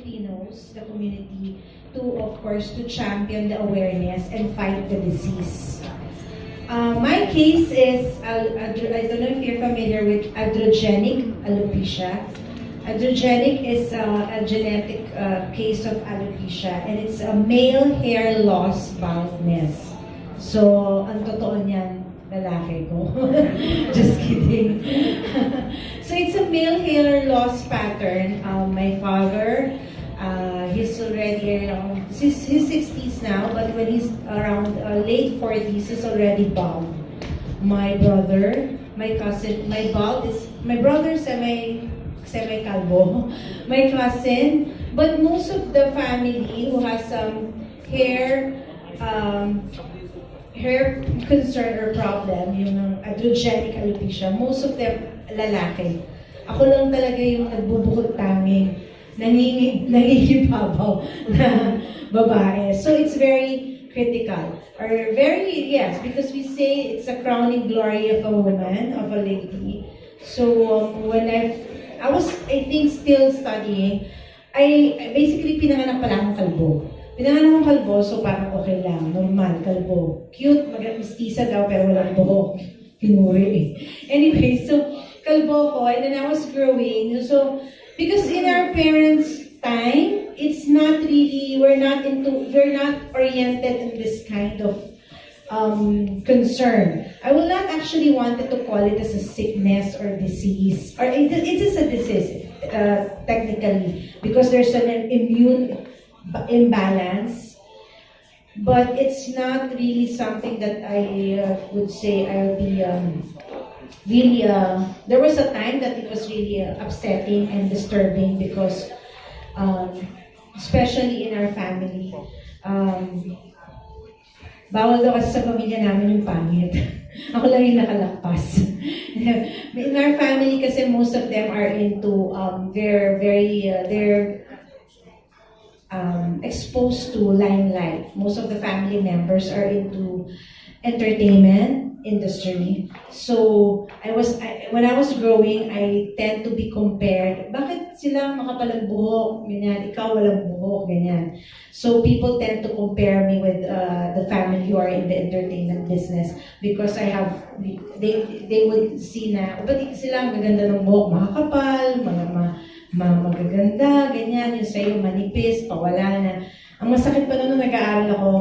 Filipinos, the community, to, of course, to champion the awareness and fight the disease. My case is, I don't know if you're familiar with androgenic alopecia. Androgenic is a genetic case of alopecia, and it's a male hair loss baldness. So, ang totoo niyan, lalaki ko. Just kidding. So, it's a male hair loss pattern. My father, he's already around, he's 60s now, but when he's around late 40s, he's already bald. My brother, my cousin, my brother semi-calvo, my cousin, but most of the family who has some hair concern or problem, yung androgenic alopecia, most of them lalaki. Ako lang talaga yung nagbubukod tanging, nangingibabaw na babae. So it's very critical. Or very, yes, because we say it's a crowning glory of a woman, of a lady. So when I was, I think, still studying, I basically pinanganak pala akong kalbo. Pinanganak akong kalbo, so parang okay lang, normal, kalbo. Cute, mag-mistisa daw, pero walang buhok. Pinuri eh. Anyway, so kalbo ko, and then I was growing. So, because in our parents' time, it's not really, we're not oriented in this kind of concern. I will not actually wanted to call it as a sickness or disease, or it is a disease technically, because there's an immune imbalance, but it's not really something that I would say I'll be really. There was a time that it was really upsetting and disturbing because, especially in our family. Bawal daw kasi sa pamilya namin yung pangit. Ako lang yung nakalakpas. In our family kasi most of them are into, they're exposed to limelight. Most of the family members are into entertainment industry. So, when I was growing, I tend to be compared. Bakit sila makapalang buhok? Ganyan, ikaw walang buhok, ganyan. So, people tend to compare me with the family who are in the entertainment business because I have, they would see na, ba't sila magaganda ng buhok, makakapal, magaganda, ganyan, yung sa'yo manipis, pawala na. Ang masakit pa nung nag-aaral ako,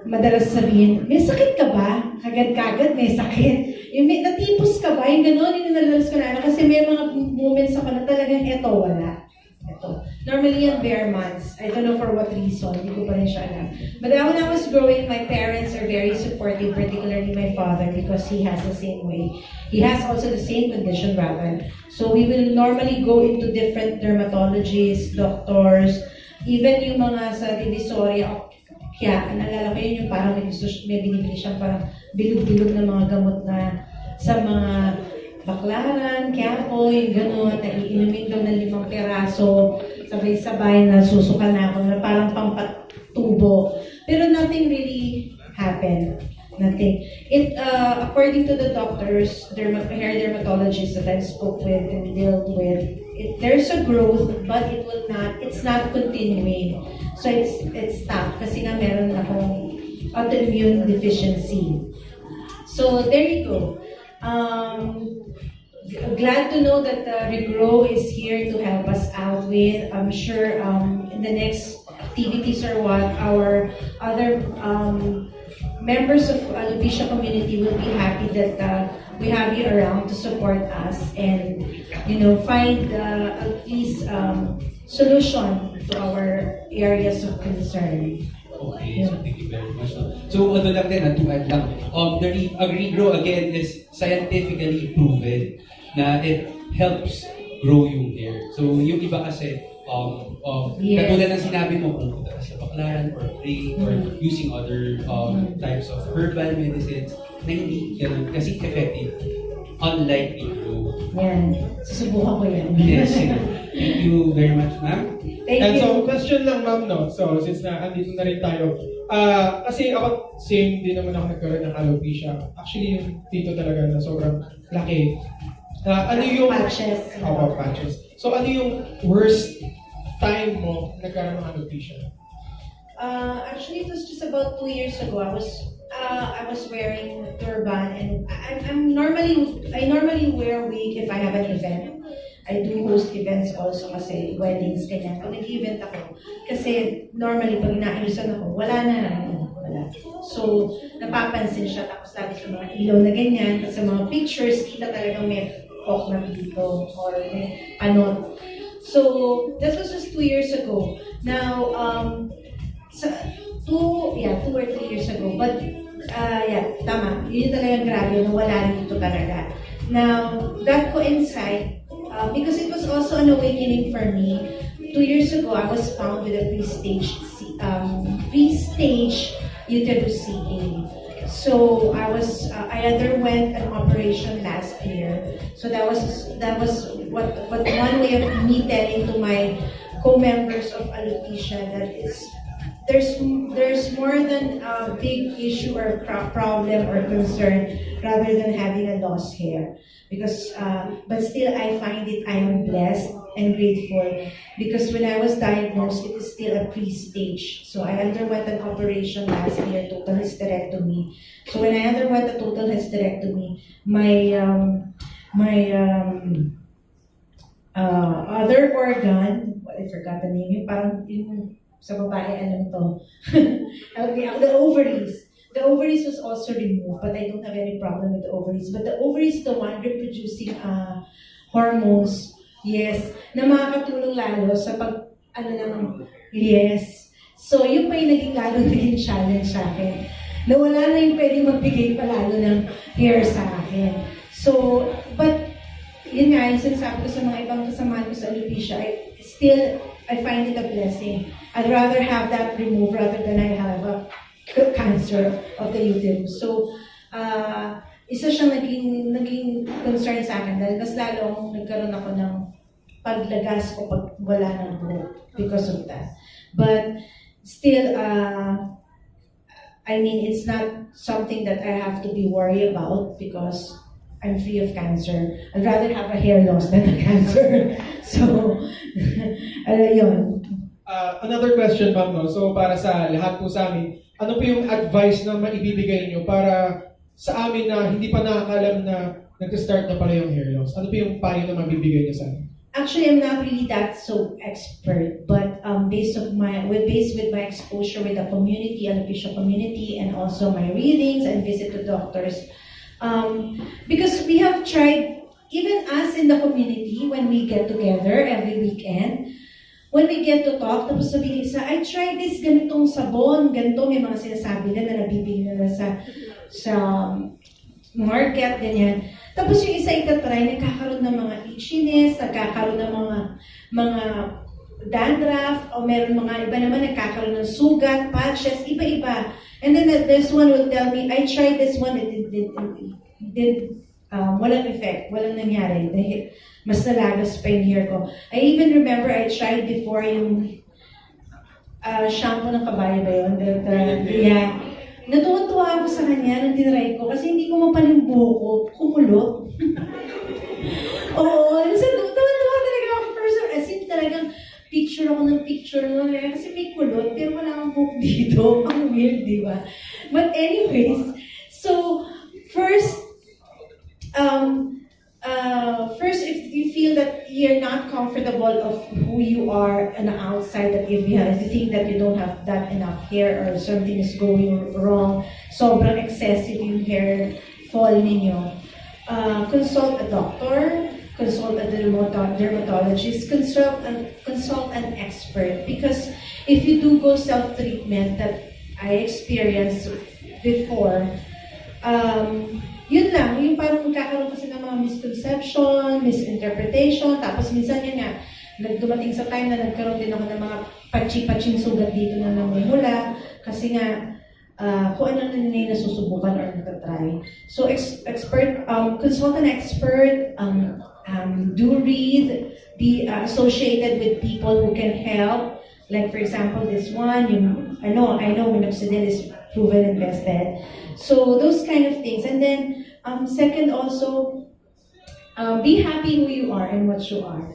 madalas sabihin, may sakit ka ba? Kagad-kagad, may sakit. Yung natipos ka ba? Yung gano'n, yung nalalas ko na. Kasi may mga moments ako na talagang eto, wala. Ito. Normally yan bare months. I don't know for what reason. Hindi ko pa rin siya alam. But when I was growing, my parents are very supportive, particularly my father, because he has the same way. He has also the same condition, rather. So we will normally go into different dermatologists, doctors, even yung mga sa Divisoria. Kaya, naalala ko yun yung parang may binibili siyang parang bilog-bilog na mga gamot na sa mga Baklaran, Quiapo, yung gano'n, na iinumin daw ng 5 piraso, sabay-sabay na susuka na ako na parang pampatubo. Pero nothing really happened. Nothing. According to the doctors, hair dermatologists that I spoke with and dealt with, there's a growth, but it's not continuing. So it's stopped kasi nga meron akong autoimmune deficiency. So there you go. Glad to know that Regrow is here to help us out with. I'm sure in the next activities or what, our other members of alopecia community will be happy that we have you around to support us and find at least solution to our areas of concern. Okay, so thank you very much. So ano lang din, to add lang, the Regrow again is scientifically proven na it helps grow yung hair. So yung iba kasi, yes, katulad ng sinabi mo, kung sa baklaran or braid or using other types of herbal medicines na hindi ganun kasi effective. Unlike Regrow. Yan. Susubukan ko yan. Yes. Thank you very much, ma'am. Thank And you. so, question lang, ma'am, no? So, since andito na rin tayo, kasi ako, same din naman ako nagkaroon ng alopecia. Actually, yung dito talaga na sobrang laki. Ano yung... Patches. Patches. So, ano yung worst time mo nagkaroon ng alopecia? Actually, it was just about 2 years ago. I was wearing turban, and I normally wear wig if I have an event. I do host events also kasi weddings, ganyan. Pag nag-event ako, kasi normally pag inaayusan ako, wala na. Wala. So, napapansin siya. Tapos lagi sa mga ilaw na ganyan. Tapos sa mga pictures, kita talagang may hawk na dito or may panot. So, that was just 2 years ago. Now, 2 or 3 years ago. But, tama. Yun yung talagang grabe na wala rin dito talaga. Now, that coincide, because it was also an awakening for me. 2 years ago, I was found with a pre-stage uterus CA. So I underwent an operation last year. So that was what one way of me telling to my co-members of alopecia that there's more than a big issue or problem or concern rather than having a lost hair. Because, but still I find it, I am blessed and grateful because when I was diagnosed, it is still a pre-stage. So I underwent an operation last year, total hysterectomy. So when I underwent a total hysterectomy, my other organ, I forgot the name, yung parang yung sa babae, alam to. The ovaries. The ovaries was also removed, but I don't have any problem with the ovaries. But the ovaries is the one reproducing hormones, yes, na makakatulong lalo sa yes. So, yun pa yung naging challenge sa akin. Na wala na yung pwedeng magbigay pa lalo ng hair sa akin. So, but, yun nga, yung sinasabi ko sa mga ibang kasamahan ko sa alopecia, I find it a blessing. I'd rather have that removed rather than I have a cancer of the uterus. So, isa siyang naging concern sa akin dahil mas lalong nagkaroon ako ng paglagas ko pag wala ng buhok because of that. But still, I mean, it's not something that I have to be worried about because I'm free of cancer. I'd rather have a hair loss than a cancer. So, yun. Another question, ma'am, no? So para sa lahat po sa amin, ano po yung advice na maibibigay niyo para sa amin na hindi pa nakakalam na nag-start na pala yung hair loss? Ano po yung payo na mabibigay niyo sa amin? Actually, I'm not really that so expert, but based with my exposure with the community, alopecia community, and also my readings and visit to doctors, because we have tried, even us in the community, when we get together every weekend, when we get to talk, tapos sabihin isa, I tried this ganitong sabon, ganito, may mga sinasabi na nabibili nila sa market, ganyan. Tapos yung isa itatry, nagkakaroon ng mga itchiness, nagkakaroon ng mga dandruff, o meron mga iba naman nagkakaroon ng sugat, patches, iba-iba. And then this one will tell me, I tried this one, it did walang effect, walang nangyari. Mas nalagas pa yung hair ko. I even remember I tried before yung shampoo ng kabayo ba yun? Yeah. Natuwa-tuwa ako sa kanya nung tinry ko kasi hindi ko mapal yung buhok ko, kumulot. Oo, natuwa talaga ako first. As in talagang picture ako ng picture kasi may kulot pero wala akong buhok dito. Ang weird, di ba? But anyways, so first, if you feel that you're not comfortable of who you are on the outside, that if you think that you don't have that enough hair or something is going wrong, sobrang excessive yung hair fall ninyo, consult a doctor, consult a dermatologist, consult an expert. Because if you do go self-treatment that I experienced before, yun lang, yung parang magkakaroon kasi ng mga misconception, misinterpretation, tapos minsan yun nga, nagdumating sa time na nagkaroon din ako ng mga patsi-patsing sugat dito na namumula, kasi nga, kung ano na nasusubukan or natatry. So, consult an expert, do read, be associated with people who can help. Like for example, this one, I know minoxidil is proven and tested. So those kind of things. And then second also, be happy who you are and what you are.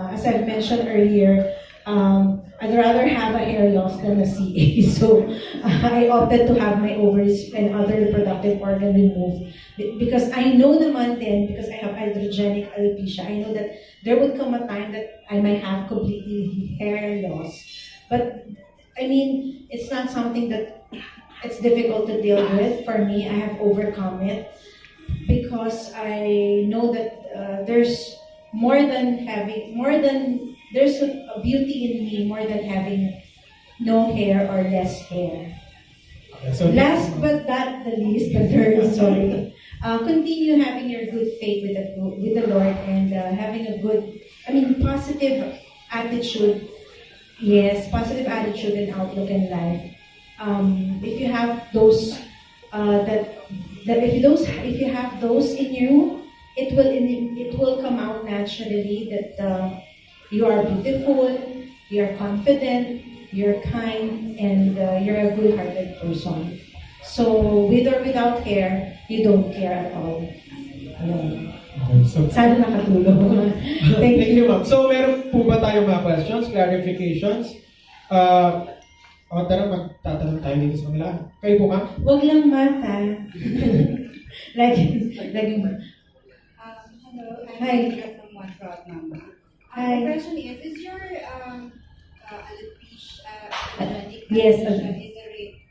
As I've mentioned earlier, I'd rather have a hair loss than a CA. So I opted to have my ovaries and other reproductive organ removed because I know naman then, because I have androgenic alopecia, I know that there would come a time that I might have completely hair loss. But I mean, it's not something that it's difficult to deal with. For me, I have overcome it because I know that there's there's a beauty in me more than having no hair or less hair. So, Last but not the least, the third, sorry. Continue having your good faith with the Lord and having a good, positive attitude. Yes, positive attitude and outlook in life. If you have those, if you have those in you, it will come out naturally that you are beautiful, you are confident, you're kind, and you're a good-hearted person. So, with or without hair, you don't care at all. Ayun. okay, so, Sana nakatulong. thank you, ma'am. So, meron po ba tayong mga questions, clarifications? Tara, magtatanong tayo dito sa kanila. Kayo po, ma'am? Huwag lang mata. lagi. Hello, I'm Hi. Maria from One Proud Mama. Hi. The question is your alopecia, Yes, alopecia